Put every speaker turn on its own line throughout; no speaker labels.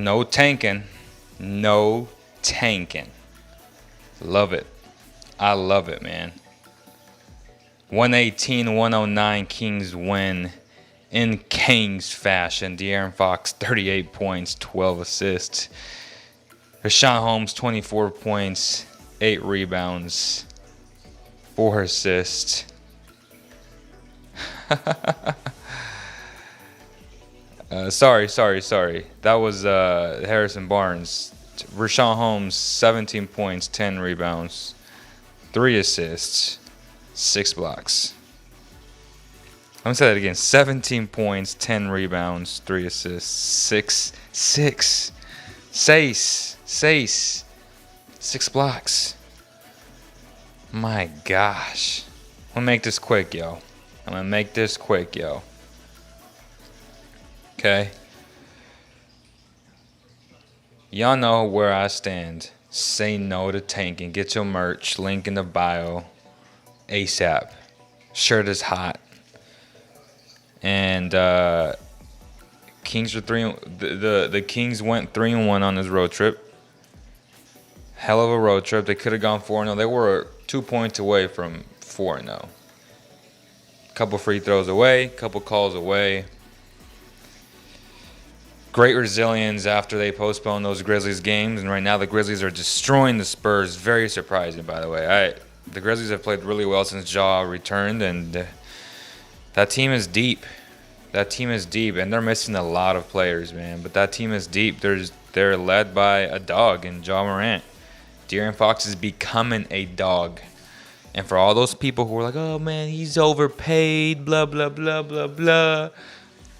No tanking. No tanking. Love it. I love it, man. 118-109 Kings win in Kings fashion. De'Aaron Fox, 38 points, 12 assists. Richaun Holmes, 24 points, 8 rebounds, 4 assists. Sorry. That was Harrison Barnes. Richaun Holmes, 17 points, 10 rebounds, 3 assists, 6 blocks. I'm going to say that again. 17 points, 10 rebounds, 3 assists, 6 blocks. My gosh. I'm going to make this quick, yo. Okay? Y'all know where I stand. Say no to tanking. Get your merch. Link in the bio. ASAP. Shirt is hot. And Kings are the Kings went 3-1 on this road trip. Hell of a road trip. They could have gone 4-0. They were 2 points away from 4-0. Couple free throws away, couple calls away. Great resilience after they postponed those Grizzlies games, and right now the Grizzlies are destroying the Spurs. Very surprising, by the way. The Grizzlies have played really well since Ja returned, and that team is deep. And they're missing a lot of players, man. But that team is deep. They're led by a dog in Ja Morant. De'Aaron Fox is becoming a dog. And for all those people who are like, oh, man, he's overpaid, blah, blah, blah, blah, blah.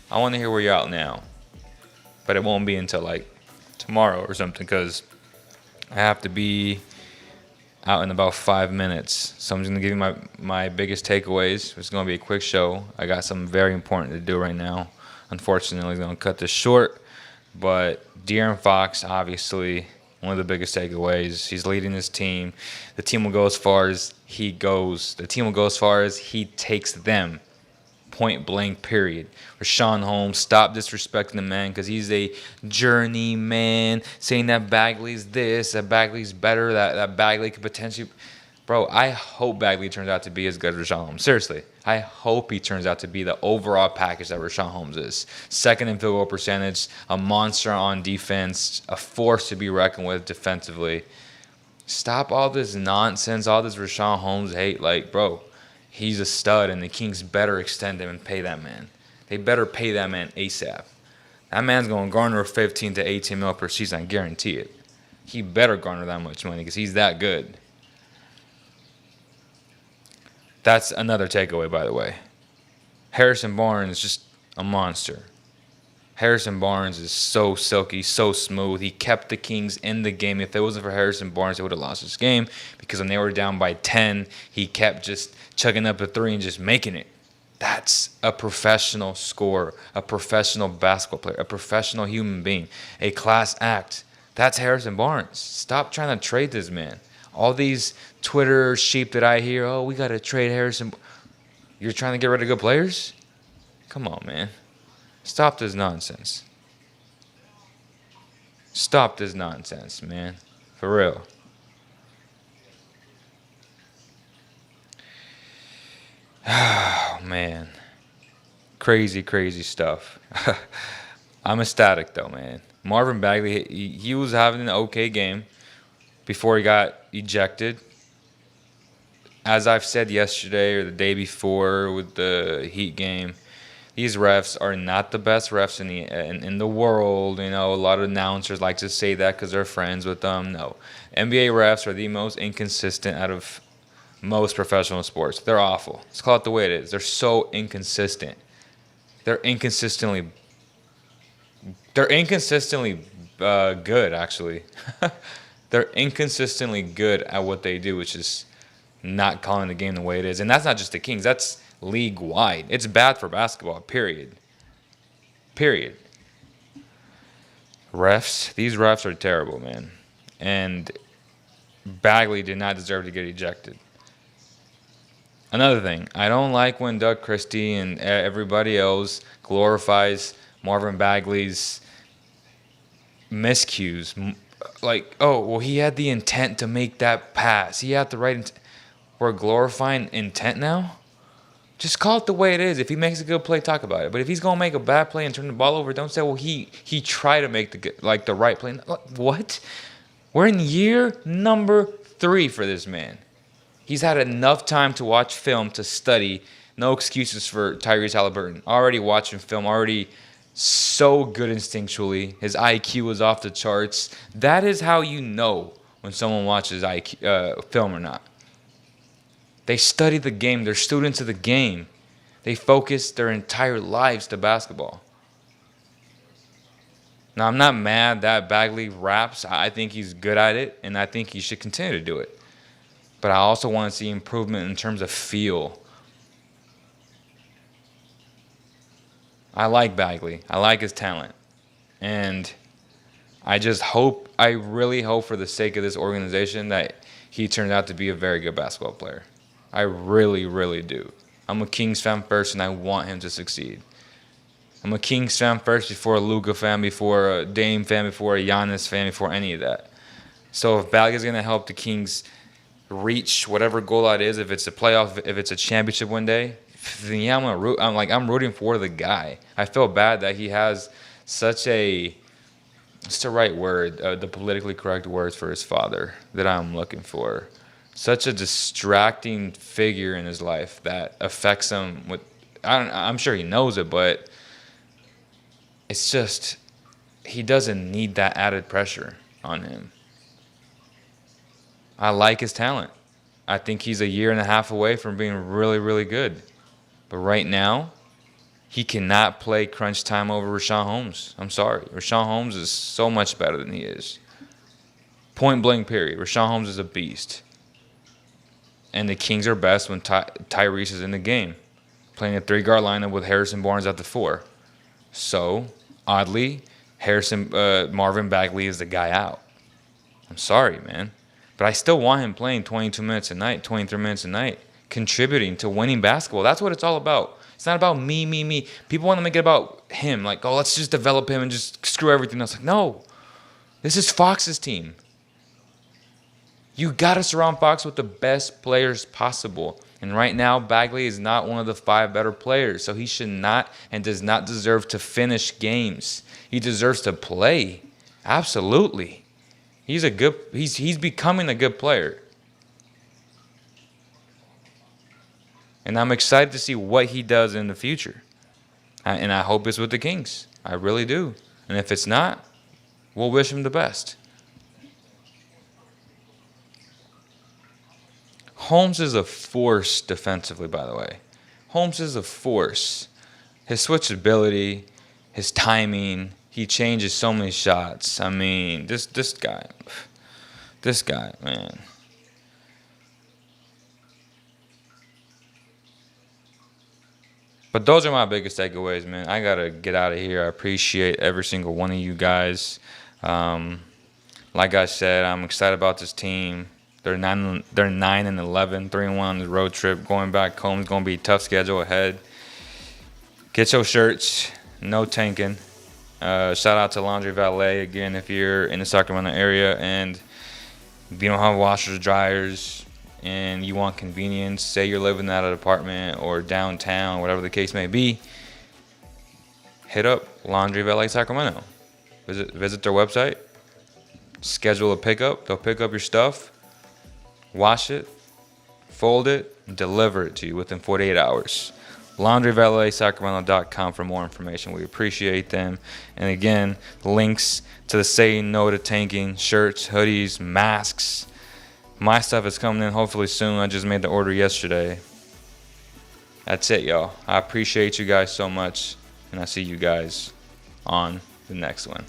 I want to hear where you're at now. But it won't be until, like, tomorrow or something, because I have to be out in about 5 minutes. So I'm just going to give you my biggest takeaways. It's going to be a quick show. I got something very important to do right now. Unfortunately, I'm going to cut this short. But De'Aaron Fox, obviously, one of the biggest takeaways. He's leading his team. The team will go as far as he goes. The team will go as far as he takes them. Point blank, period. Richaun Holmes, stop disrespecting the man because he's a journeyman, saying that Bagley's this, that Bagley's better, that Bagley could potentially... Bro, I hope Bagley turns out to be as good as Richaun Holmes. Seriously. I hope he turns out to be the overall package that Richaun Holmes is. Second in field goal percentage, a monster on defense, a force to be reckoned with defensively. Stop all this nonsense, all this Richaun Holmes hate. Like, bro... He's a stud, and the Kings better extend him and pay that man. They better pay that man ASAP. That man's going to garner 15 to 18 mil per season, I guarantee it. He better garner that much money because he's that good. That's another takeaway, by the way. Harrison Barnes is just a monster. Harrison Barnes is so silky, so smooth. He kept the Kings in the game. If it wasn't for Harrison Barnes, they would have lost this game because when they were down by 10, he kept just chugging up a three and just making it. That's a professional scorer, a professional basketball player, a professional human being, a class act. That's Harrison Barnes. Stop trying to trade this man. All these Twitter sheep that I hear, oh, we got to trade Harrison. You're trying to get rid of good players? Come on, man. Stop this nonsense. Stop this nonsense, man. For real. Oh, man. Crazy, crazy stuff. I'm ecstatic, though, man. Marvin Bagley, he was having an okay game before he got ejected. As I've said yesterday or the day before with the Heat game, these refs are not the best refs in the world. You know, a lot of announcers like to say that because they're friends with them. No. NBA refs are the most inconsistent out of most professional sports. They're awful. Let's call it the way it is. They're so inconsistent. They're inconsistently good, actually. They're inconsistently good at what they do, which is not calling the game the way it is. And that's not just the Kings. That's league-wide. It's bad for basketball, period. Period. Refs. These refs are terrible, man. And Bagley did not deserve to get ejected. Another thing, I don't like when Doug Christie and everybody else glorifies Marvin Bagley's miscues. Like, oh, well, he had the intent to make that pass. He had the right intent. We're glorifying intent now? Just call it the way it is. If he makes a good play, talk about it. But if he's gonna make a bad play and turn the ball over, don't say, well, he tried to make the right play. What? We're in year number 3 for this man. He's had enough time to watch film, to study. No excuses for Tyrese Halliburton. Already watching film, already so good instinctually. His IQ is off the charts. That is how you know when someone watches film or not. They study the game. They're students of the game. They focus their entire lives to basketball. Now, I'm not mad that Bagley raps. I think he's good at it, and I think he should continue to do it. But I also want to see improvement in terms of feel. I like Bagley. I like his talent. And I really hope for the sake of this organization that he turns out to be a very good basketball player. I really, really do. I'm a Kings fan first, and I want him to succeed. I'm a Kings fan first before a Luka fan, before a Dame fan, before a Giannis fan, before any of that. So if Bagley's going to help the Kings reach whatever goal that is, if it's a playoff, if it's a championship one day, then yeah, I'm rooting for the guy. I feel bad that he has such a, what's the right word, the politically correct words for his father that I'm looking for. Such a distracting figure in his life that affects him with, I'm sure he knows it, but it's just, he doesn't need that added pressure on him. I like his talent. I think he's a year and a half away from being really, really good. But right now, he cannot play crunch time over Richaun Holmes. I'm sorry. Richaun Holmes is so much better than he is. Point blank, period. Richaun Holmes is a beast. And the Kings are best when Tyrese is in the game, playing a 3-guard lineup with Harrison Barnes at the 4. So, oddly, Marvin Bagley is the guy out. I'm sorry, man. But I still want him playing 22 minutes a night, 23 minutes a night, contributing to winning basketball. That's what it's all about. It's not about me. People want to make it about him. Like, oh, let's just develop him and just screw everything else. Like, no. This is Fox's team. You got to surround Fox with the best players possible. And right now, Bagley is not one of the 5 better players. So he should not and does not deserve to finish games. He deserves to play. Absolutely. He's becoming a good player. And I'm excited to see what he does in the future. And I hope it's with the Kings. I really do. And if it's not, we'll wish him the best. Holmes is a force defensively, by the way. Holmes is a force. His switchability, his timing, he changes so many shots. I mean, this guy, man. But those are my biggest takeaways, man. I got to get out of here. I appreciate every single one of you guys. Like I said, I'm excited about this team. They're 9-11, 3-1 on the road trip. Going back home is going to be a tough schedule ahead. Get your shirts. No tanking. Shout out to Laundry Valet again if you're in the Sacramento area and if you don't have washers or dryers and you want convenience, say you're living at an apartment or downtown, whatever the case may be, hit up Laundry Valet Sacramento. Visit their website. Schedule a pickup. They'll pick up your stuff. Wash it, fold it, and deliver it to you within 48 hours. LaundryValetSacramento.com for more information. We appreciate them. And again, links to the Say No to Tanking shirts, hoodies, masks. My stuff is coming in hopefully soon. I just made the order yesterday. That's it, y'all. I appreciate you guys so much. And I'll see you guys on the next one.